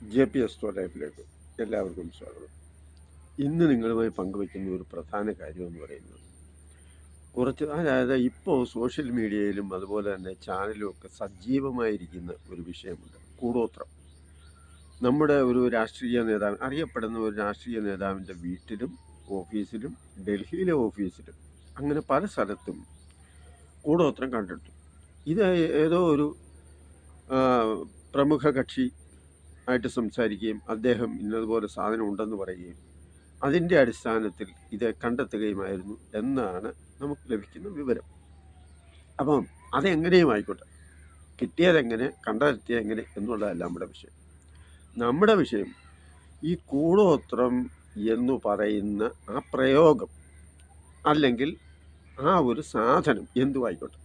JPS ലൈഫിലേക്ക് എല്ലാവർക്കും സ്വാഗതം. ഇന്ന് നിങ്ങളുമായി പങ്കുവയ്ക്കുന്ന ഒരു പ്രധാന കാര്യമെന്ന് പറയുന്നത് അതായത് ഇപ്പോൾ സോഷ്യൽ മീഡിയയിലും അതുപോലെ തന്നെ ചാനലും ഒക്കെ സജീവമായിരിക്കുന്ന ഒരു വിഷയമുണ്ട്, കൂടോത്രം. നമ്മുടെ ഒരു രാഷ്ട്രീയ നേതാവ്, അറിയപ്പെടുന്ന ഒരു രാഷ്ട്രീയ നേതാവിൻ്റെ വീട്ടിലും ഓഫീസിലും ഡൽഹിയിലെ ഓഫീസിലും അങ്ങനെ പല സ്ഥലത്തും കൂടോത്രം കണ്ടെടുത്തു. ഇത് ഏതോ ഒരു പ്രമുഖ കക്ഷി ആയിട്ട് സംസാരിക്കുകയും അദ്ദേഹം ഇന്നതുപോലെ സാധനം ഉണ്ടെന്ന് പറയുകയും അതിൻ്റെ അടിസ്ഥാനത്തിൽ ഇത് കണ്ടെത്തുകയുമായിരുന്നു എന്നാണ് നമുക്ക് ലഭിക്കുന്ന വിവരം. അപ്പം അതെങ്ങനെയും ആയിക്കോട്ടെ, കിട്ടിയതെങ്ങനെ, കണ്ടെത്തിയതെങ്ങനെ എന്നുള്ളതല്ല നമ്മുടെ വിഷയം. നമ്മുടെ വിഷയം ഈ കൂടോത്രം എന്ന് പറയുന്ന ആ പ്രയോഗം അല്ലെങ്കിൽ ആ ഒരു സാധനം എന്തുമായിക്കോട്ടെ,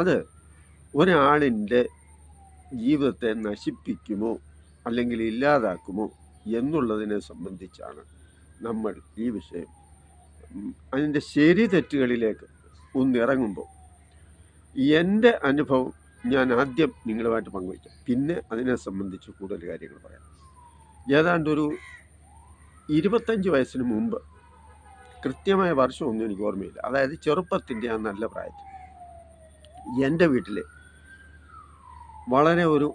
അത് ഒരാളിൻ്റെ ജീവിതത്തെ നശിപ്പിക്കുമോ അല്ലെങ്കിൽ ഇല്ലാതാക്കുമോ എന്നുള്ളതിനെ സംബന്ധിച്ചാണ് നമ്മൾ ഈ വിഷയം അതിൻ്റെ ശരി തെറ്റുകളിലേക്ക് ഒന്നിറങ്ങുമ്പോൾ എൻ്റെ അനുഭവം ഞാൻ ആദ്യം നിങ്ങളുമായിട്ട് പങ്കുവയ്ക്കാം, പിന്നെ അതിനെ സംബന്ധിച്ച് കൂടുതൽ കാര്യങ്ങൾ പറയാം. ഏതാണ്ടൊരു 25 വയസ്സിന് മുമ്പ്, കൃത്യമായ വർഷമൊന്നും എനിക്ക് ഓർമ്മയില്ല, അതായത് ചെറുപ്പത്തിൻ്റെ ആ നല്ല പ്രായത്തിൽ എൻ്റെ വീട്ടിൽ വളരെ ഒരു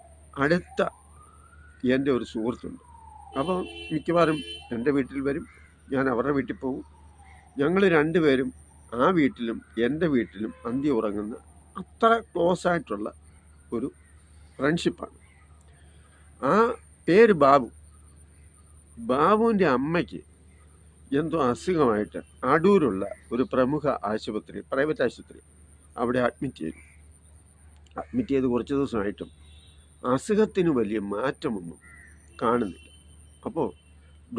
അടുത്ത എൻ്റെ ഒരു സുഹൃത്തുണ്ട്. അപ്പോൾ മിക്കവാറും എൻ്റെ വീട്ടിൽ വരും, ഞാൻ അവരുടെ വീട്ടിൽ പോകും. ഞങ്ങൾ രണ്ടുപേരും ആ വീട്ടിലും എൻ്റെ വീട്ടിലും അന്തി ഉറങ്ങുന്ന അത്ര ക്ലോസ് ആയിട്ടുള്ള ഒരു ഫ്രണ്ട്ഷിപ്പാണ്. ആ പേര് ബാബു. ബാബുവിൻ്റെ അമ്മയ്ക്ക് എന്തോ അസുഖമായിട്ട് അടൂരുള്ള ഒരു പ്രമുഖ ആശുപത്രി, പ്രൈവറ്റ് ആശുപത്രി, അവിടെ അഡ്മിറ്റ് ചെയ്ത് കുറച്ച് ദിവസമായിട്ടും അസുഖത്തിന് വലിയ മാറ്റമൊന്നും കാണുന്നില്ല. അപ്പോൾ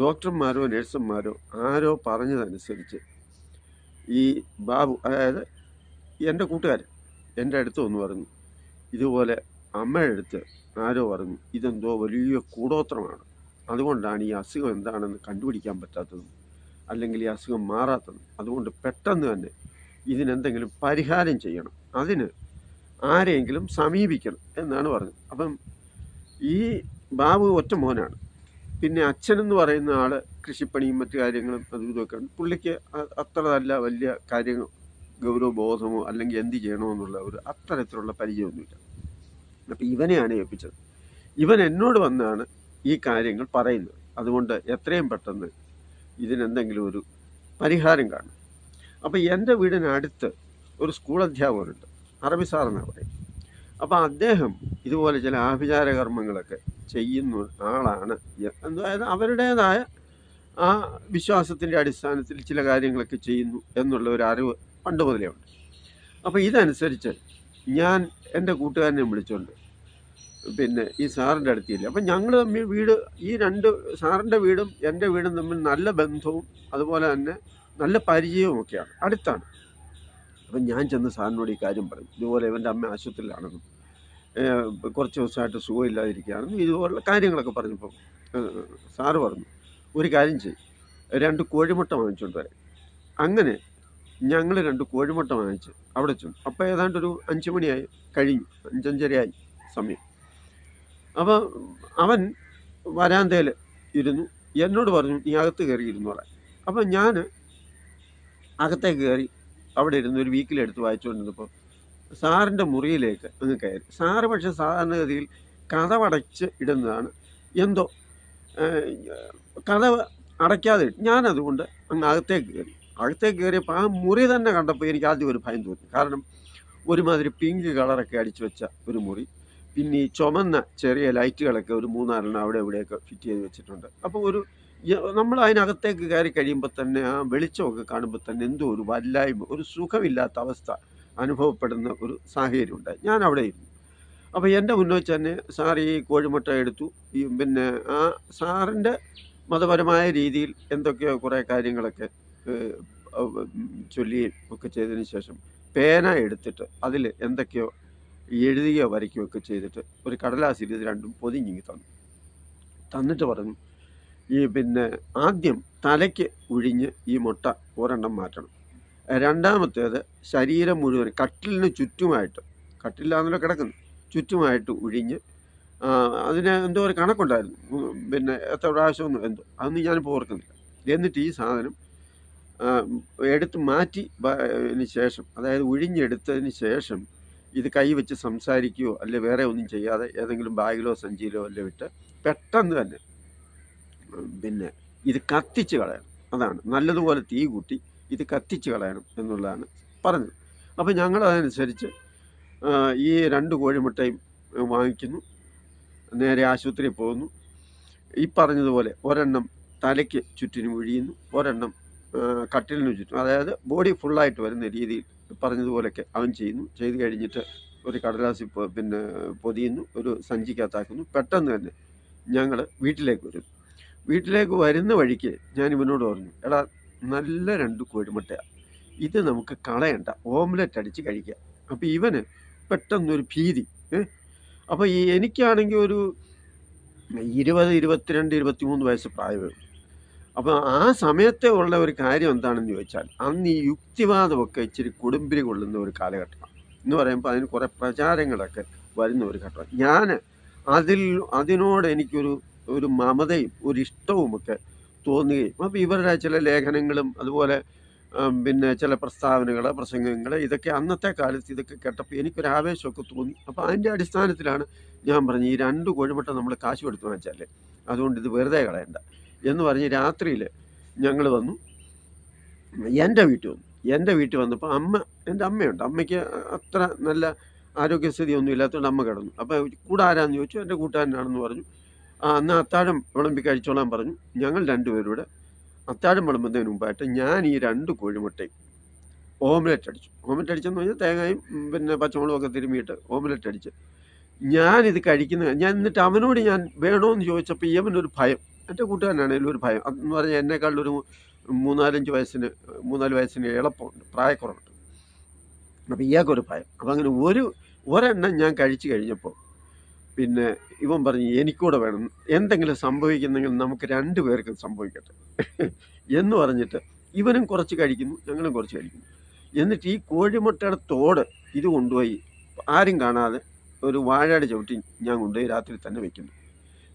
ഡോക്ടർമാരോ നഴ്സുമാരോ ആരോ പറഞ്ഞതനുസരിച്ച് ഈ ബാബു, അതായത് എൻ്റെ കൂട്ടുകാരൻ, എൻ്റെ അടുത്ത് ഒന്ന് പറഞ്ഞു, ഇതുപോലെ അമ്മയുടെ അടുത്ത് ആരോ പറഞ്ഞു ഇതെന്തോ വലിയ കൂടോത്രമാണ്, അതുകൊണ്ടാണ് ഈ അസുഖം എന്താണെന്ന് കണ്ടുപിടിക്കാൻ പറ്റാത്തതും അല്ലെങ്കിൽ ഈ അസുഖം മാറാത്തതും, അതുകൊണ്ട് പെട്ടെന്ന് തന്നെ ഇതിനെന്തെങ്കിലും പരിഹാരം ചെയ്യണം, അതിന് ആരെയെങ്കിലും സമീപിക്കണം എന്നാണ് പറഞ്ഞത്. അപ്പം ഈ ബാബു ഒറ്റ മോനാണ്. പിന്നെ അച്ഛനെന്ന് പറയുന്ന ആൾ കൃഷിപ്പണിയും മറ്റു കാര്യങ്ങളും അതും ഇതൊക്കെ ഉണ്ട്. പുള്ളിക്ക് അത്ര നല്ല വലിയ കാര്യങ്ങൾ, ഗൗരവബോധമോ അല്ലെങ്കിൽ എന്ത് ചെയ്യണമെന്നുള്ള ഒരു അത്തരത്തിലുള്ള പരിചയമൊന്നുമില്ല. അപ്പം ഇവനെയാണ് ഏൽപ്പിച്ചത്. ഇവൻ എന്നോട് വന്നാണ് ഈ കാര്യങ്ങൾ പറയുന്നത്. അതുകൊണ്ട് എത്രയും പെട്ടെന്ന് ഇതിനെന്തെങ്കിലും ഒരു പരിഹാരം കാണും. അപ്പം എൻ്റെ വീടിനടുത്ത് ഒരു സ്കൂൾ അധ്യാപകനുണ്ട്, അറബി സാറെന്നാണ് പറയും. അപ്പം അദ്ദേഹം ഇതുപോലെ ചില ആഭിചാര കർമ്മങ്ങളൊക്കെ ചെയ്യുന്ന ആളാണ്. അതായത് അവരുടേതായ ആ വിശ്വാസത്തിൻ്റെ അടിസ്ഥാനത്തിൽ ചില കാര്യങ്ങളൊക്കെ ചെയ്യുന്നു എന്നുള്ള ഒരു അറിവ് പണ്ട് മുതലേ ഉണ്ട്. അപ്പോൾ ഇതനുസരിച്ച് ഞാൻ എൻ്റെ കൂട്ടുകാരനെ വിളിച്ചുകൊണ്ട് പിന്നെ ഈ സാറിൻ്റെ അടുത്തില്ല. അപ്പം ഞങ്ങൾ തമ്മിൽ ഈ രണ്ട് സാറിൻ്റെ വീടും എൻ്റെ വീടും തമ്മിൽ നല്ല ബന്ധവും അതുപോലെ തന്നെ നല്ല പരിചയവും ഒക്കെയാണ്, അടുത്താണ്. അപ്പം ഞാൻ ചെന്ന് സാറിനോട് ഈ കാര്യം പറയും, ഇതുപോലെ ഇവൻ്റെ അമ്മ ആശുപത്രിയിലാണെന്നും കുറച്ച് ദിവസമായിട്ട് സുഖമില്ലാതിരിക്കുകയാണെന്നും ഇതുപോലുള്ള കാര്യങ്ങളൊക്കെ പറഞ്ഞപ്പോൾ സാറ് പറഞ്ഞു, ഒരു കാര്യം ചെയ്യും, 2 കോഴിമുട്ട വാങ്ങിച്ചുകൊണ്ട് വരാം. അങ്ങനെ ഞങ്ങൾ 2 കോഴിമുട്ട വാങ്ങിച്ച് അവിടെ ചെന്നു. അപ്പോൾ ഏതാണ്ടൊരു 5 മണിയായി കഴിഞ്ഞു, 5:30 സമയം. അപ്പോൾ അവൻ വരാന്തയിൽ ഇരുന്നു, എന്നോട് പറഞ്ഞു നീ അകത്ത് കയറി ഇരുന്നു പറയാൻ. അപ്പം ഞാൻ അകത്തേക്ക് കയറി അവിടെ ഇരുന്ന് ഒരു വീക്കിലെടുത്ത് വായിച്ചുകൊണ്ടിരുന്നപ്പോൾ സാറിൻ്റെ മുറിയിലേക്ക് അങ്ങ് കയറി. സാറ് പക്ഷേ സാധാരണഗതിയിൽ കതവടച്ച് ഇടുന്നതാണ്, എന്തോ കതവ് അടയ്ക്കാതെ ഞാനതുകൊണ്ട് അങ്ങ് അകത്തേക്ക് കയറിയപ്പോൾ ആ മുറി തന്നെ കണ്ടപ്പോൾ എനിക്ക് ആദ്യം ഒരു ഭയം തോന്നി. കാരണം ഒരുമാതിരി പിങ്ക് കളറൊക്കെ അടിച്ചു വെച്ച ഒരു മുറി, പിന്നെ ഈ ചുമന്ന ചെറിയ ലൈറ്റുകളൊക്കെ ഒരു 3-4 അവിടെ ഇവിടെയൊക്കെ ഫിറ്റ് ചെയ്ത് വെച്ചിട്ടുണ്ട്. അപ്പോൾ നമ്മൾ അതിനകത്തേക്ക് കയറി കഴിയുമ്പോൾ തന്നെ ആ വെളിച്ചമൊക്കെ കാണുമ്പോൾ തന്നെ എന്തോ ഒരു വല്ലായ്മ, ഒരു സുഖമില്ലാത്ത അവസ്ഥ അനുഭവപ്പെടുന്ന ഒരു സാഹചര്യം ഉണ്ടായി. ഞാൻ അവിടെ ഇരുന്നു. അപ്പോൾ എൻ്റെ മുന്നിൽ വെച്ച് തന്നെ സാർ ഈ കോഴിമുട്ട എടുത്തു. പിന്നെ ആ സാറിൻ്റെ മതപരമായ രീതിയിൽ എന്തൊക്കെയോ കുറേ കാര്യങ്ങളൊക്കെ ചൊല്ലുകയും ഒക്കെ ചെയ്തതിന് ശേഷം പേന എടുത്തിട്ട് അതിൽ എന്തൊക്കെയോ എഴുതുകയോ വരയ്ക്കുകയോ ഒക്കെ ചെയ്തിട്ട് ഒരു കടലാസിൽ ഇത് രണ്ടും പൊതിഞ്ഞിങ്ങി തന്നിട്ട് പറഞ്ഞു, പിന്നെ ആദ്യം തലയ്ക്ക് ഒഴിഞ്ഞ് ഈ മുട്ട ഒരെണ്ണം മാറ്റണം, രണ്ടാമത്തേത് ശരീരം മുഴുവൻ കട്ടിലിന് ചുറ്റുമായിട്ട്, കട്ടിലാണല്ലോ കിടക്കുന്നു, ചുറ്റുമായിട്ട് ഒഴിഞ്ഞ് അതിന് എന്തോ ഒരു കണക്കുണ്ടായിരുന്നു. പിന്നെ എത്ര പ്രാവശ്യമൊന്നും എന്തോ അതൊന്നും ഞാനിപ്പോൾ ഓർക്കുന്നില്ല. എന്നിട്ട് ഈ സാധനം എടുത്ത് മാറ്റി ശേഷം, അതായത് ഉഴിഞ്ഞെടുത്തതിന് ശേഷം ഇത് കൈ വെച്ച് സംസാരിക്കുകയോ അല്ലെ വേറെ ഒന്നും ചെയ്യാതെ ഏതെങ്കിലും ബാഗിലോ സഞ്ചിയിലോ അല്ലെ ഇട്ട് പെട്ടെന്ന് തന്നെ പിന്നെ ഇത് കത്തിച്ച് കളയണം. അതാണ് നല്ലതുപോലെ തീ കൂട്ടി ഇത് കത്തിച്ച് കളയണം എന്നുള്ളതാണ് പറഞ്ഞത്. അപ്പം ഞങ്ങൾ അതനുസരിച്ച് ഈ 2 കോഴിമുട്ടയും വാങ്ങിക്കുന്നു, നേരെ ആശുപത്രിയിൽ പോകുന്നു. ഈ പറഞ്ഞതുപോലെ ഒരെണ്ണം തലയ്ക്ക് ചുറ്റിനും ഒഴിയുന്നു, ഒരെണ്ണം കട്ടിലിന് ചുറ്റും, അതായത് ബോഡി ഫുള്ളായിട്ട് വരുന്ന രീതിയിൽ പറഞ്ഞതുപോലെയൊക്കെ അവൻ ചെയ്യുന്നു. ചെയ്ത് കഴിഞ്ഞിട്ട് ഒരു കടലാസിൽ പിന്നെ പൊതിയുന്നു, ഒരു സഞ്ചിക്കകത്താക്കുന്നു. പെട്ടെന്ന് തന്നെ ഞങ്ങൾ വീട്ടിലേക്ക് വരുന്നു. വീട്ടിലേക്ക് വരുന്ന വഴിക്ക് ഞാൻ ഇവനോട് പറഞ്ഞു, എടാ നല്ല 2 കോഴിമുട്ടയാണ്, ഇത് നമുക്ക് കളയണ്ട, ഓംലെറ്റ് അടിച്ച് കഴിക്കാം. അപ്പോൾ ഇവന് പെട്ടെന്നൊരു ഭീതി. അപ്പോൾ എനിക്കാണെങ്കിൽ ഒരു 20, 22, 23 വയസ്സ് പ്രായമേ ഉള്ളൂ. അപ്പോൾ ആ സമയത്തെ ഉള്ള ഒരു കാര്യം എന്താണെന്ന് ചോദിച്ചാൽ, അന്ന് ഈ യുക്തിവാദമൊക്കെ ഇച്ചിരി കൊടുമ്പിരി കൊള്ളുന്ന ഒരു കാലഘട്ടമാണ് എന്ന് പറയുമ്പോൾ അതിന് കുറേ പ്രചാരങ്ങളൊക്കെ വരുന്ന ഒരു ഘട്ടമാണ്. ഞാൻ അതിനോട് എനിക്കൊരു മമതയും ഒരു ഇഷ്ടവുമൊക്കെ തോന്നുകയും, അപ്പോൾ ഇവരുടെ ചില ലേഖനങ്ങളും അതുപോലെ പിന്നെ ചില പ്രസ്താവനകൾ, പ്രസംഗങ്ങൾ, ഇതൊക്കെ അന്നത്തെ കാലത്ത് ഇതൊക്കെ കേട്ടപ്പോൾ എനിക്കൊരു ആവേശമൊക്കെ തോന്നി. അപ്പോൾ അതിൻ്റെ അടിസ്ഥാനത്തിലാണ് ഞാൻ പറഞ്ഞു, ഈ 2 കോഴിമുട്ട നമ്മൾ കാശ് കൊടുത്തു വെച്ചാലേ, അതുകൊണ്ട് ഇത് വെറുതെ കളയണ്ട എന്ന് പറഞ്ഞ് രാത്രിയിൽ ഞങ്ങൾ വന്നു, എൻ്റെ വീട്ടിൽ വന്നു. എൻ്റെ വീട്ടിൽ വന്നപ്പോൾ എൻ്റെ അമ്മയുണ്ട്. അമ്മയ്ക്ക് അത്ര നല്ല ആരോഗ്യസ്ഥിതി ഒന്നും ഇല്ലാത്തതുകൊണ്ട് അമ്മ കിടന്നു. അപ്പോൾ കൂടെ ആരാന്ന് ചോദിച്ചു, എൻ്റെ കൂട്ടുകാരനാണെന്ന് പറഞ്ഞു. അന്ന് അത്താഴം വിളമ്പി കഴിച്ചോളാൻ പറഞ്ഞു. ഞങ്ങൾ 2 പേരും കൂടെ അത്താഴം വിളമ്പുന്നതിന് മുമ്പായിട്ട് ഞാൻ ഈ 2 കോഴിമുട്ടയും ഓംലെറ്റ് അടിച്ചു. ഓംലെറ്റ് അടിച്ചെന്ന് പറഞ്ഞാൽ തേങ്ങയും പിന്നെ പച്ചമുളകൊക്കെ തിരുമ്മിയിട്ട് ഓംലെറ്റ് അടിച്ച് ഞാനിത് ഞാൻ എന്നിട്ട് അവനോട് ഞാൻ വേണമെന്ന് ചോദിച്ചപ്പോൾ ഇവനൊരു ഭയം, എൻ്റെ കൂട്ടുകാരനാണെങ്കിലും ഒരു ഭയം എന്ന് പറഞ്ഞാൽ എന്നെക്കാളൊരു 3-4 വയസ്സിന് എളുപ്പമുണ്ട്, പ്രായക്കുറവുണ്ട്. അപ്പോൾ ഇയാൾക്കൊരു ഭയം. അപ്പം അങ്ങനെ ഒരെണ്ണം ഞാൻ കഴിച്ചു കഴിഞ്ഞപ്പോൾ പിന്നെ ഇവൻ പറഞ്ഞു, എനിക്കൂടെ വേണം, എന്തെങ്കിലും സംഭവിക്കുന്നെങ്കിൽ നമുക്ക് 2 പേർക്കും സംഭവിക്കട്ടെ എന്ന് പറഞ്ഞിട്ട് ഇവനും കുറച്ച് കഴിക്കുന്നു, ഞങ്ങളും കുറച്ച് കഴിക്കുന്നു. എന്നിട്ട് ഈ കോഴിമുട്ടയുടെ തോട് ഇത് കൊണ്ടുപോയി ആരും കാണാതെ ഒരു വാഴയുടെ ചവിട്ടി ഞാൻ കൊണ്ടുപോയി രാത്രി തന്നെ വെക്കുന്നു.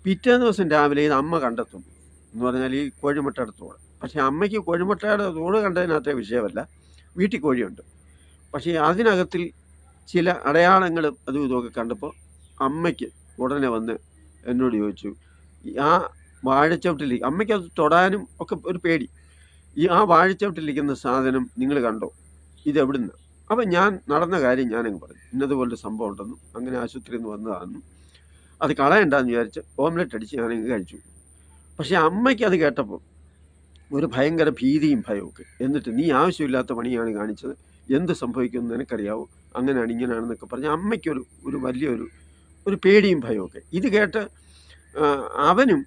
പിറ്റേ ദിവസം രാവിലെ ഇത് അമ്മ കണ്ടെത്തുന്നു എന്ന് പറഞ്ഞാൽ ഈ കോഴിമുട്ടയുടെ തോട്. പക്ഷേ അമ്മയ്ക്ക് കോഴിമുട്ടയുടെ തോട് കണ്ടതിനകത്തെ വിഷയമല്ല, വീട്ടിൽ കോഴിയുണ്ട്. പക്ഷേ അതിനകത്തിൽ ചില അടയാളങ്ങളും അതും ഇതുമൊക്കെ കണ്ടപ്പോൾ അമ്മയ്ക്ക് ഉടനെ വന്ന് എന്നോട് ചോദിച്ചു, ആ വാഴച്ചവിട്ടിൽ, അമ്മയ്ക്ക് അത് തൊടാനും ഒക്കെ ഒരു പേടി, ആ വാഴച്ചവിട്ടിലിരിക്കുന്ന സാധനം നിങ്ങൾ കണ്ടോ, ഇതെവിടുന്ന്? അപ്പം ഞാൻ നടന്ന കാര്യം ഞാനങ്ങ് പറഞ്ഞു, ഇന്നതുപോലൊരു സംഭവം ഉണ്ടെന്നും അങ്ങനെ ആശുപത്രിയിൽ നിന്ന് വന്നതാണെന്നും അത് കളയണ്ടെന്ന് വിചാരിച്ച് ഓംലെറ്റ് അടിച്ച് ഞാനങ്ങ് കഴിച്ചു. പക്ഷേ അമ്മയ്ക്ക് അത് കേട്ടപ്പോൾ ഒരു ഭയങ്കര ഭീതിയും ഭയമൊക്കെ. എന്നിട്ട് നീ ആവശ്യമില്ലാത്ത പണിയാണ് കാണിച്ചത്, എന്ത് സംഭവിക്കുമെന്ന് നിനക്കറിയാവോ, അങ്ങനെയാണ് ഇങ്ങനെയാണെന്നൊക്കെ പറഞ്ഞ് അമ്മയ്ക്കൊരു വലിയൊരു പേടിയും ഭയമൊക്കെ. ഇത് കേട്ട് അവനും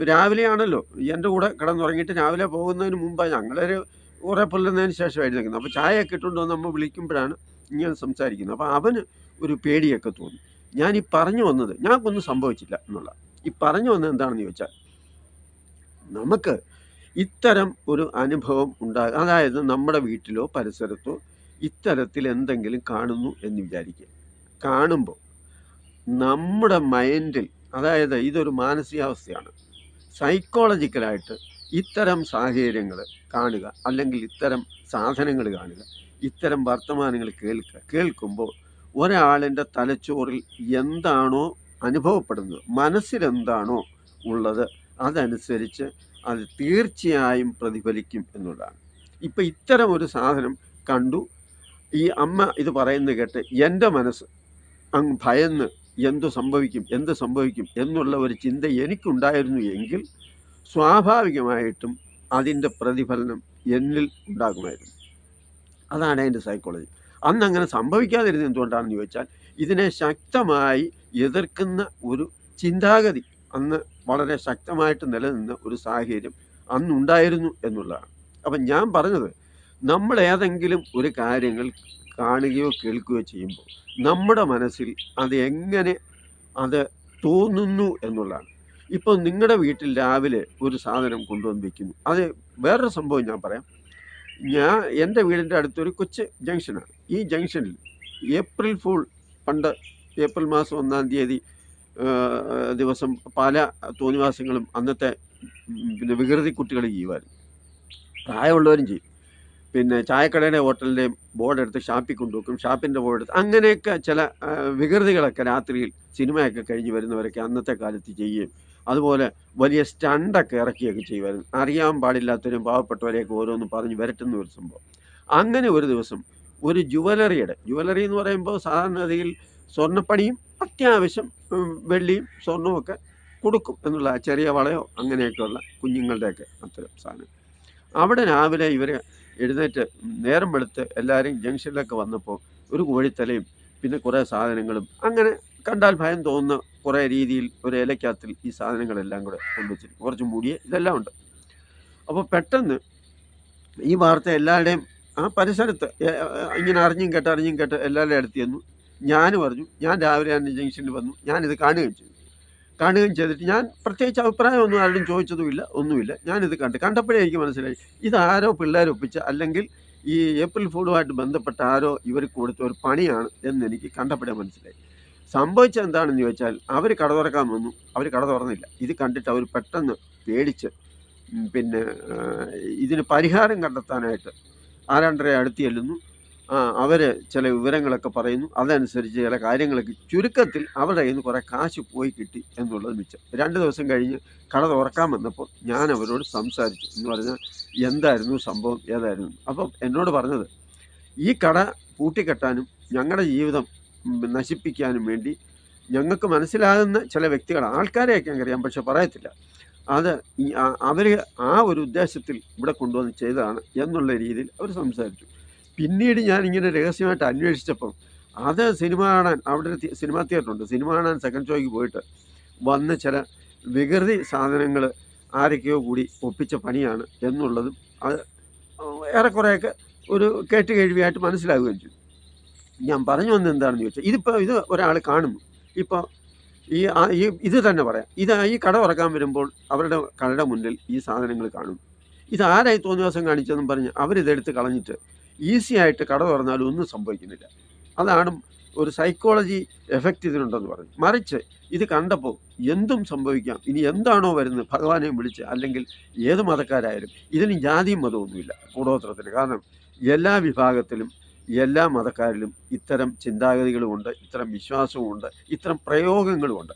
രാവിലെയാണല്ലോ എൻ്റെ കൂടെ കിടന്നുറങ്ങിയിട്ട് രാവിലെ പോകുന്നതിന് മുമ്പാണ് ഞങ്ങളൊരു കുറേ പുല്ലുന്നതിന് ശേഷമായിരുന്നു നിൽക്കുന്നത്. അപ്പോൾ ചായയൊക്കെ ഇട്ടുകൊണ്ട് വന്ന് നമ്മൾ വിളിക്കുമ്പോഴാണ് ഇങ്ങനെ സംസാരിക്കുന്നത്. അപ്പോൾ അവന് ഒരു പേടിയൊക്കെ തോന്നി. ഞാൻ ഈ പറഞ്ഞു വന്നത്, ഞങ്ങൾക്കൊന്നും സംഭവിച്ചില്ല എന്നുള്ള, ഈ പറഞ്ഞു വന്നത് എന്താണെന്ന് ചോദിച്ചാൽ, നമുക്ക് ഇത്തരം ഒരു അനുഭവം ഉണ്ടാകും, അതായത് നമ്മുടെ വീട്ടിലോ പരിസരത്തോ ഇത്തരത്തിൽ എന്തെങ്കിലും കാണുന്നു എന്ന് വിചാരിക്കുക. കാണുമ്പോൾ നമ്മുടെ മൈൻഡിൽ, അതായത് ഇതൊരു മാനസികാവസ്ഥയാണ്, സൈക്കോളജിക്കലായിട്ട് ഇത്തരം സാഹചര്യങ്ങൾ കാണുക, അല്ലെങ്കിൽ ഇത്തരം സാധനങ്ങൾ കാണുക, ഇത്തരം വർത്തമാനങ്ങൾ കേൾക്കുമ്പോൾ ഒരാളിൻ്റെ തലച്ചോറിൽ എന്താണോ അനുഭവപ്പെടുന്നത്, മനസ്സിലെന്താണോ ഉള്ളത്, അതനുസരിച്ച് അത് തീർച്ചയായും പ്രതിഫലിക്കും എന്നുള്ളതാണ്. ഇപ്പം ഇത്തരം ഒരു സാധനം കണ്ടു, ഈ അമ്മ ഇത് പറയുന്നത് കേട്ട് എൻ്റെ മനസ്സ് അങ്ങ് ഭയന്ന് എന്ത് സംഭവിക്കും എന്നുള്ള ഒരു ചിന്ത എനിക്കുണ്ടായിരുന്നു എങ്കിൽ സ്വാഭാവികമായിട്ടും അതിൻ്റെ പ്രതിഫലനം എന്നിൽ ഉണ്ടാകുമായിരുന്നു. അതാണ് അതിൻ്റെ സൈക്കോളജി. അന്നങ്ങനെ സംഭവിക്കാതിരുന്നത് എന്തുകൊണ്ടാണെന്ന് ചോദിച്ചാൽ, ഇതിനെ ശക്തമായി എതിർക്കുന്ന ഒരു ചിന്താഗതി അന്ന് വളരെ ശക്തമായിട്ട് നിലനിന്ന ഒരു സാഹചര്യം അന്നുണ്ടായിരുന്നു എന്നുള്ളതാണ്. അപ്പം ഞാൻ പറഞ്ഞത്, നമ്മൾ ഏതെങ്കിലും ഒരു കാര്യങ്ങൾ കാണുകയോ കേൾക്കുകയോ ചെയ്യുമ്പോൾ നമ്മുടെ മനസ്സിൽ അത് എങ്ങനെ അത് തോന്നുന്നു എന്നുള്ളതാണ്. ഇപ്പോൾ നിങ്ങളുടെ വീട്ടിൽ രാവിലെ ഒരു സാധനം കൊണ്ടുവന്ന് വയ്ക്കുന്നു, അത് വേറൊരു സംഭവം ഞാൻ പറയാം. എൻ്റെ വീടിൻ്റെ അടുത്തൊരു കൊച്ചു ജംഗ്ഷനാണ്. ഈ ജംഗ്ഷനിൽ ഏപ്രിൽ ഫൂൾ, പണ്ട് ഏപ്രിൽ മാസം 1-ാം തീയതി ദിവസം പല തോന്നിവാസങ്ങളും അന്നത്തെ പിന്നെ വികൃതി കുട്ടികൾ ചെയ്യുമായിരുന്നു. പ്രായമുള്ളവരും ചെയ്യും. പിന്നെ ചായക്കടയുടെ ഹോട്ടലിൻ്റെയും ബോർഡെടുത്ത് ഷാപ്പിൽ കൊണ്ടുവെക്കും, ഷാപ്പിൻ്റെ ബോർഡെടുത്ത് അങ്ങനെയൊക്കെ ചില വികൃതികളൊക്കെ രാത്രിയിൽ സിനിമയൊക്കെ കഴിഞ്ഞ് വരുന്നവരൊക്കെ അന്നത്തെ കാലത്ത് ചെയ്യുകയും അതുപോലെ വലിയ സ്റ്റണ്ടൊക്കെ ഇറക്കിയൊക്കെ ചെയ്യുമായിരുന്നു. അറിയാൻ പാടില്ലാത്തവരും പാവപ്പെട്ടവരെയൊക്കെ ഓരോന്ന് പറഞ്ഞ് വരട്ടുന്ന ഒരു സംഭവം. അങ്ങനെ ഒരു ദിവസം ഒരു ജുവലറി എന്ന് പറയുമ്പോൾ സാധാരണഗതിയിൽ സ്വർണ്ണപ്പണിയും അത്യാവശ്യം വെള്ളിയും സ്വർണവും ഒക്കെ കൊടുക്കും എന്നുള്ള ചെറിയ വളയോ അങ്ങനെയൊക്കെയുള്ള കുഞ്ഞുങ്ങളുടെയൊക്കെ അത്തരം സാധനം. അവിടെ രാവിലെ ഇവർ എഴുന്നേറ്റ് നേരം വെളുത്ത് എല്ലാവരും ജംഗ്ഷനിലൊക്കെ വന്നപ്പോൾ ഒരു കോഴിത്തലയും പിന്നെ കുറേ സാധനങ്ങളും അങ്ങനെ കണ്ടാൽ ഭയം തോന്നുന്ന കുറേ രീതിയിൽ ഒരു ഇലക്കകത്തിൽ ഈ സാധനങ്ങളെല്ലാം കൂടെ കൊണ്ടുവച്ചിരിക്കും. കുറച്ച് മുടിയെ ഇതെല്ലാം ഉണ്ട്. അപ്പോൾ പെട്ടെന്ന് ഈ വാർത്ത എല്ലാവരുടെയും ആ പരിസരത്ത് ഇങ്ങനെ അറിഞ്ഞും കേട്ട് എല്ലാവരുടെയും അടുത്ത് ചെന്നു. ഞാൻ പറഞ്ഞു, ഞാൻ രാവിലെ തന്നെ ജംഗ്ഷനിൽ വന്നു, ഞാനിത് കാണുകയും ചെയ്തിട്ട് ഞാൻ പ്രത്യേകിച്ച് അഭിപ്രായമൊന്നും ആരോടും ചോദിച്ചതുമില്ല, ഒന്നുമില്ല. ഞാനിത് കണ്ടപ്പോഴേ എനിക്ക് മനസ്സിലായി ഇതാരോ പിള്ളേരൊപ്പിച്ച അല്ലെങ്കിൽ ഈ ഏപ്രിൽ ഫൂളുമായിട്ട് ബന്ധപ്പെട്ട ആരോ ഇവർക്ക് കൊടുത്ത ഒരു പണിയാണ് എന്ന് എനിക്ക് കണ്ടപ്പോഴേ മനസ്സിലായി. സംഭവിച്ചത് എന്താണെന്ന് ചോദിച്ചാൽ അവർ കട തുറക്കാൻ വന്നു, അവർ കട തുറന്നില്ല. ഇത് കണ്ടിട്ട് അവർ പെട്ടെന്ന് പേടിച്ച് പിന്നെ ഇതിന് പരിഹാരം കണ്ടെത്താനായിട്ട് ആരാണ്ടരെ അടുത്ത് ചെല്ലുന്നു. അവർ ചില വിവരങ്ങളൊക്കെ പറയുന്നു. അതനുസരിച്ച് ചില കാര്യങ്ങളൊക്കെ ചുരുക്കത്തിൽ അവരുടെ കയ്യിൽ നിന്ന് കുറേ കാശ് പോയി കിട്ടി എന്നുള്ളത് മിച്ചം. 2 ദിവസം കഴിഞ്ഞ് കട തുറക്കാൻ വന്നപ്പോൾ ഞാൻ അവരോട് സംസാരിച്ചു. എന്ന് പറഞ്ഞാൽ എന്തായിരുന്നു സംഭവം, ഏതായിരുന്നു. അപ്പം എന്നോട് പറഞ്ഞത് ഈ കട പൂട്ടിക്കെട്ടാനും ഞങ്ങളുടെ ജീവിതം നശിപ്പിക്കാനും വേണ്ടി ഞങ്ങൾക്ക് മനസ്സിലാകുന്ന ചില വ്യക്തികൾ, ആൾക്കാരെയൊക്കെ അറിയാം പക്ഷെ പറയത്തില്ല, അത് അവർ ആ ഒരു ഉദ്ദേശത്തിൽ ഇവിടെ കൊണ്ടുവന്ന് ചെയ്തതാണ് എന്നുള്ള രീതിയിൽ അവർ സംസാരിച്ചു. പിന്നീട് ഞാനിങ്ങനെ രഹസ്യമായിട്ട് അന്വേഷിച്ചപ്പം അത് സിനിമ കാണാൻ അവിടെ ഒരു സിനിമാ തിയേറ്ററുണ്ട്, സിനിമ കാണാൻ സെക്കൻഡ് ഷോയ്ക്ക് പോയിട്ട് വന്ന ചില വികൃതി സാധനങ്ങൾ ആരൊക്കെയോ കൂടി ഒപ്പിച്ച പണിയാണ് എന്നുള്ളതും അത് ഏറെക്കുറെയൊക്കെ ഒരു കേട്ടുകേഴ്വിയായിട്ട് മനസ്സിലാവുകയും ചെയ്തു. ഞാൻ പറഞ്ഞു വന്നത് എന്താണെന്ന് ചോദിച്ചാൽ ഇത് ഒരാൾ കാണുന്നു. ഇപ്പോൾ ഇത് തന്നെ പറയാം, ഈ കട തുറക്കാൻ വരുമ്പോൾ അവരുടെ കടയുടെ മുന്നിൽ ഈ സാധനങ്ങൾ കാണും. ഇതാരായി തോന്നിവാസം കാണിച്ചതെന്നും പറഞ്ഞ് അവരിതെടുത്ത് കളഞ്ഞിട്ട് ഈസി ആയിട്ട് കട തുറന്നാലും ഒന്നും സംഭവിക്കുന്നില്ല. അതാണ് ഒരു സൈക്കോളജി എഫക്റ്റ് ഇതിനുണ്ടെന്ന് പറഞ്ഞു. മറിച്ച് ഇത് കണ്ടപ്പോൾ എന്തും സംഭവിക്കാം, ഇനി എന്താണോ വരുന്നത് ഭഗവാനെയും വിളിച്ച്, അല്ലെങ്കിൽ ഏത് മതക്കാരായാലും ഇതിന് ജാതിയും മതമൊന്നുമില്ല കൂടോത്രത്തിന്. കാരണം എല്ലാ വിഭാഗത്തിലും എല്ലാ മതക്കാരിലും ഇത്തരം ചിന്താഗതികളുമുണ്ട്, ഇത്തരം വിശ്വാസവുമുണ്ട്, ഇത്തരം പ്രയോഗങ്ങളുമുണ്ട്.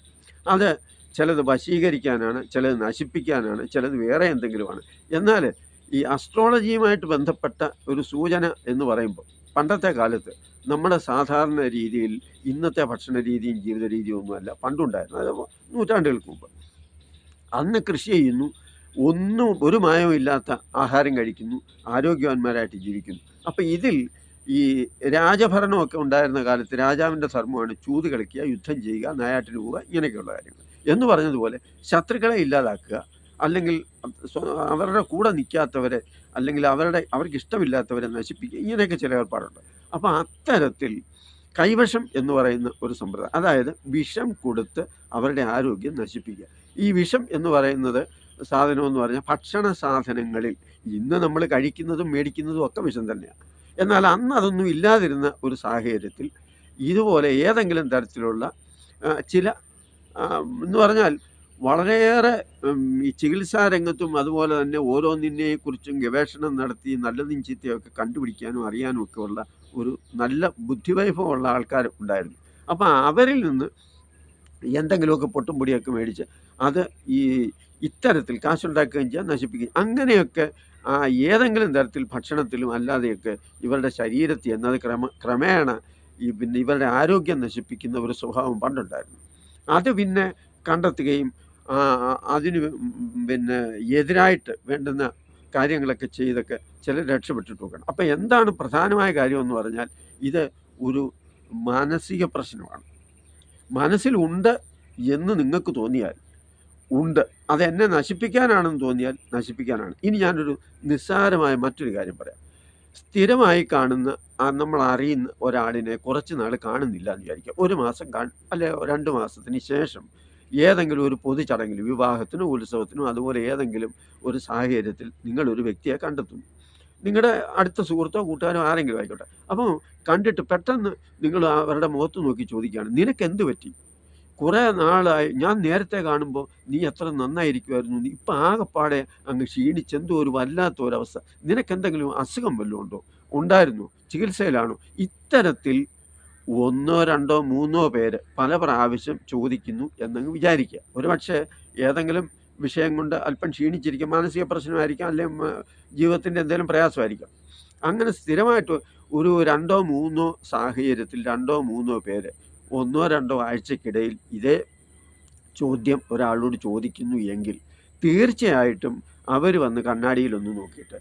അത് ചിലത് വശീകരിക്കാനാണ്, ചിലത് നശിപ്പിക്കാനാണ്, ചിലത് വേറെ എന്തെങ്കിലുമാണ്. എന്നാൽ ഈ അസ്ട്രോളജിയുമായിട്ട് ബന്ധപ്പെട്ട ഒരു സൂചന എന്ന് പറയുമ്പോൾ പണ്ടത്തെ കാലത്ത് നമ്മുടെ സാധാരണ രീതിയിൽ ഇന്നത്തെ ഭക്ഷണ രീതിയും ജീവിത രീതിയും ഒന്നുമല്ല പണ്ടുണ്ടായിരുന്നു. അത് നൂറ്റാണ്ടുകൾക്ക് മുമ്പ്. അന്ന് കൃഷി ചെയ്യുന്നു, ഒരു മായവും ഇല്ലാത്ത ആഹാരം കഴിക്കുന്നു, ആരോഗ്യവാന്മാരായിട്ട് ജീവിക്കുന്നു. അപ്പം ഇതിൽ ഈ രാജഭരണമൊക്കെ ഉണ്ടായിരുന്ന കാലത്ത് രാജാവിൻ്റെ ധർമ്മമാണ് ചൂത് കളിക്കുക, യുദ്ധം ചെയ്യുക, നായാട്ടിന് പോവുക, ഇങ്ങനെയൊക്കെയുള്ള കാര്യങ്ങൾ. എന്ന് പറഞ്ഞതുപോലെ ശത്രുക്കളെ ഇല്ലാതാക്കുക, അല്ലെങ്കിൽ അവരുടെ കൂടെ നിൽക്കാത്തവരെ, അല്ലെങ്കിൽ അവർക്ക് ഇഷ്ടമില്ലാത്തവരെ നശിപ്പിക്കുക, ഇങ്ങനെയൊക്കെ ചില ഏർപ്പാടുണ്ട്. അപ്പോൾ അത്തരത്തിൽ കൈവശം എന്ന് പറയുന്ന ഒരു സമ്പ്രദായം, അതായത് വിഷം കൊടുത്ത് അവരുടെ ആരോഗ്യം നശിപ്പിക്കുക. ഈ വിഷം എന്ന് പറയുന്നത് സാധനമെന്ന് പറഞ്ഞാൽ ഭക്ഷണ സാധനങ്ങളിൽ ഇന്ന് നമ്മൾ കഴിക്കുന്നതും മേടിക്കുന്നതും ഒക്കെ വിഷം തന്നെയാണ്. എന്നാൽ അന്ന് അതൊന്നും ഇല്ലാതിരുന്ന ഒരു സാഹചര്യത്തിൽ ഇതുപോലെ ഏതെങ്കിലും തരത്തിലുള്ള ചില എന്ന് പറഞ്ഞാൽ വളരെയേറെ ഈ ചികിത്സാ രംഗത്തും അതുപോലെ തന്നെ ഓരോന്നിനെക്കുറിച്ചും ഗവേഷണം നടത്തി നല്ലതും ചീത്തയൊക്കെ കണ്ടുപിടിക്കാനും അറിയാനും ഒക്കെ ഉള്ള ഒരു നല്ല ബുദ്ധിവൈഭവമുള്ള ആൾക്കാർ ഉണ്ടായിരുന്നു. അപ്പം അവരിൽ നിന്ന് എന്തെങ്കിലുമൊക്കെ പൊട്ടും പൊടിയൊക്കെ മേടിച്ച് അത് ഇത്തരത്തിൽ കാശുണ്ടാക്കുകയും ചെയ്യാൻ നശിപ്പിക്കുകയും, അങ്ങനെയൊക്കെ ഏതെങ്കിലും തരത്തിൽ ഭക്ഷണത്തിലും അല്ലാതെയൊക്കെ ഇവരുടെ ശരീരത്തിൽ എന്നത് ക്രമേണ പിന്നെ ഇവരുടെ ആരോഗ്യം നശിപ്പിക്കുന്ന ഒരു സ്വഭാവം പണ്ടുണ്ടായിരുന്നു. അത് പിന്നെ കണ്ടെത്തുകയും അതിന് പിന്നെ എതിരായിട്ട് വേണ്ടുന്ന കാര്യങ്ങളൊക്കെ ചെയ്തൊക്കെ ചിലർ രക്ഷപ്പെട്ടിട്ട് നോക്കണം. അപ്പം എന്താണ് പ്രധാനമായ കാര്യമെന്ന് പറഞ്ഞാൽ ഇത് ഒരു മാനസിക പ്രശ്നമാണ്. മനസ്സിലുണ്ട് എന്ന് നിങ്ങൾക്ക് തോന്നിയാൽ ഉണ്ട്, അതെന്നെ നശിപ്പിക്കാനാണെന്ന് തോന്നിയാൽ നശിപ്പിക്കാനാണ്. ഇനി ഞാനൊരു നിസ്സാരമായ മറ്റൊരു കാര്യം പറയാം. സ്ഥിരമായി കാണുന്ന നമ്മൾ അറിയുന്ന ഒരാളിനെ കുറച്ച് നാൾ കാണുന്നില്ല എന്ന് വിചാരിക്കുക. 1 മാസം അല്ലെ 2 മാസത്തിന് ശേഷം ഏതെങ്കിലും ഒരു പൊതുചടങ്ങിൽ, വിവാഹത്തിനോ ഉത്സവത്തിനോ അതുപോലെ ഏതെങ്കിലും ഒരു സാഹചര്യത്തിൽ നിങ്ങളൊരു വ്യക്തിയെ കണ്ടെത്തുന്നു. നിങ്ങളുടെ അടുത്ത സുഹൃത്തോ കൂട്ടുകാരോ ആരെങ്കിലും ആയിക്കോട്ടെ. അപ്പോൾ കണ്ടിട്ട് പെട്ടെന്ന് നിങ്ങൾ അവരുടെ മുഖത്ത് നോക്കി ചോദിക്കുകയാണ്, നിനക്ക് എന്ത് പറ്റി? കുറേ നാളായി ഞാൻ നേരത്തെ കാണുമ്പോൾ നീ എത്ര നന്നായിരിക്കുമായിരുന്നു, നീ ഇപ്പം ആകെപ്പാടെ അങ്ങ് ക്ഷീണിച്ച് എന്തോ ഒരു വല്ലാത്ത ഒരവസ്ഥ, നിനക്കെന്തെങ്കിലും അസുഖം വല്ലതും ഉണ്ടോ, ഉണ്ടായിരുന്നോ, ചികിത്സയിലാണോ? ഇത്തരത്തിൽ 1, 2, 3 പേര് പല പ്രാവശ്യം ചോദിക്കുന്നു എന്നങ്ങ് വിചാരിക്കുക. ഒരുപക്ഷെ ഏതെങ്കിലും വിഷയം കൊണ്ട് അല്പം ക്ഷീണിച്ചിരിക്കും, മാനസിക പ്രശ്നമായിരിക്കാം, അല്ലെങ്കിൽ ജീവിതത്തിൻ്റെ എന്തെങ്കിലും പ്രയാസമായിരിക്കാം. അങ്ങനെ സ്ഥിരമായിട്ട് ഒരു 2, 3 സാഹചര്യത്തിൽ 2, 3 പേര് 1, 2 ആഴ്ചക്കിടയിൽ ഇതേ ചോദ്യം ഒരാളോട് ചോദിക്കുന്നു എങ്കിൽ തീർച്ചയായിട്ടും അവർ വന്ന് കണ്ണാടിയിലൊന്ന് നോക്കിയിട്ട്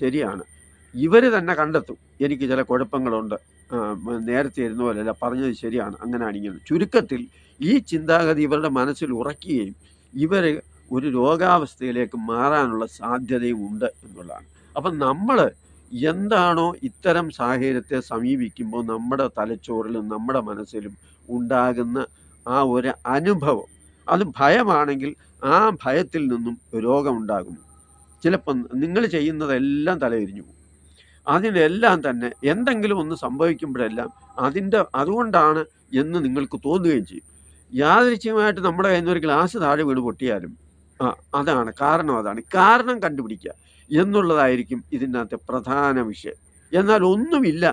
ശരിയാണ്, ഇവർ തന്നെ കണ്ടെത്തും എനിക്ക് ചില കുഴപ്പങ്ങളുണ്ട്, നേരത്തെ ഇരുന്ന പോലെയല്ല, പറഞ്ഞത് ശരിയാണ്, അങ്ങനെയാണ് ഇങ്ങനെ. ചുരുക്കത്തിൽ ഈ ചിന്താഗതി ഇവരുടെ മനസ്സിൽ ഉറക്കുകയും ഇവർ ഒരു രോഗാവസ്ഥയിലേക്ക് മാറാനുള്ള സാധ്യതയും ഉണ്ട് എന്നുള്ളതാണ്. അപ്പം നമ്മൾ എന്താണോ ഇത്തരം സാഹചര്യത്തെ സമീപിക്കുമ്പോൾ നമ്മുടെ തലച്ചോറിലും നമ്മുടെ മനസ്സിലും ഉണ്ടാകുന്ന ആ ഒരു അനുഭവം, അത് ഭയമാണെങ്കിൽ ആ ഭയത്തിൽ നിന്നും രോഗമുണ്ടാകുന്നു. ചിലപ്പം നിങ്ങൾ ചെയ്യുന്നതെല്ലാം തലതിരിഞ്ഞു പോകും. അതിനെല്ലാം തന്നെ എന്തെങ്കിലും ഒന്ന് സംഭവിക്കുമ്പോഴെല്ലാം അതുകൊണ്ടാണ് എന്ന് നിങ്ങൾക്ക് തോന്നുകയും ചെയ്യും. യാദൃച്ഛികമായിട്ട് നമ്മുടെ കയ്യിൽ നിന്ന് ഒരു ഗ്ലാസ് താഴെ വീണ് പൊട്ടിയാലും അതാണ് കാരണം, കാരണം കണ്ടുപിടിക്കുക എന്നുള്ളതായിരിക്കും ഇതിനകത്തെ പ്രധാന വിഷയം. എന്നാൽ ഒന്നുമില്ല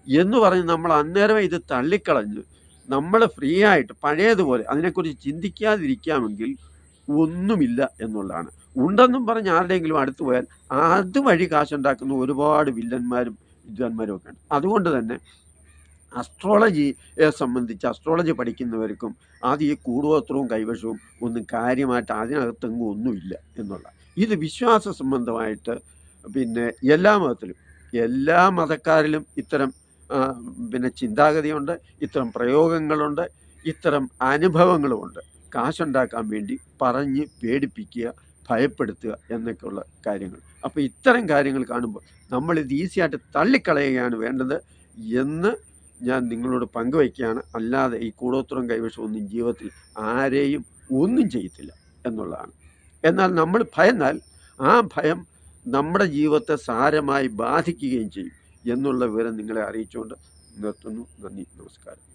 എന്ന് പറഞ്ഞ് നമ്മൾ അന്നേരം ഇത് തള്ളിക്കളഞ്ഞ് നമ്മൾ ഫ്രീ ആയിട്ട് പഴയതുപോലെ അതിനെക്കുറിച്ച് ചിന്തിക്കാതിരിക്കാമെങ്കിൽ ഒന്നുമില്ല എന്നുള്ളതാണ്. ഉണ്ടെന്നും പറഞ്ഞ് ആരുടെയെങ്കിലും അടുത്ത് പോയാൽ അതുവഴി കാശുണ്ടാക്കുന്ന ഒരുപാട് വില്ലന്മാരും വിദ്വാൻമാരും ഒക്കെ ഉണ്ട്. അതുകൊണ്ട് തന്നെ അസ്ട്രോളജിയെ സംബന്ധിച്ച് അസ്ട്രോളജി പഠിക്കുന്നവർക്കും അത് ഈ കൂടോത്രവും കൈവശവും ഒന്നും കാര്യമായിട്ട് അതിനകത്തെങ്ങും ഒന്നുമില്ല എന്നുള്ള ഇത് വിശ്വാസ സംബന്ധമായിട്ട് പിന്നെ എല്ലാ മതക്കാരിലും ഇത്തരം ചിന്താഗതിയുണ്ട്, ഇത്തരം പ്രയോഗങ്ങളുണ്ട്, ഇത്തരം അനുഭവങ്ങളുമുണ്ട്. കാശുണ്ടാക്കാൻ വേണ്ടി പറഞ്ഞ് പേടിപ്പിക്കുക, ഭയപ്പെടുത്തുക എന്നൊക്കെയുള്ള കാര്യങ്ങൾ. അപ്പോൾ ഇത്തരം കാര്യങ്ങൾ കാണുമ്പോൾ നമ്മളിത് ഈസിയായിട്ട് തള്ളിക്കളയുകയാണ് വേണ്ടത് എന്ന് ഞാൻ നിങ്ങളോട് പങ്കുവയ്ക്കുകയാണ്. അല്ലാതെ ഈ കൂടോത്രം കൈവശം ഒന്നും ജീവിതത്തിൽ ആരെയും ഒന്നും ചെയ്യത്തില്ല എന്നുള്ളതാണ്. എന്നാൽ നമ്മൾ ഭയന്നാൽ ആ ഭയം നമ്മുടെ ജീവിതത്തെ സാരമായി ബാധിക്കുകയും ചെയ്യും എന്നുള്ള വിവരം നിങ്ങളെ അറിയിച്ചുകൊണ്ട് നിർത്തുന്നു. നന്ദി, നമസ്കാരം.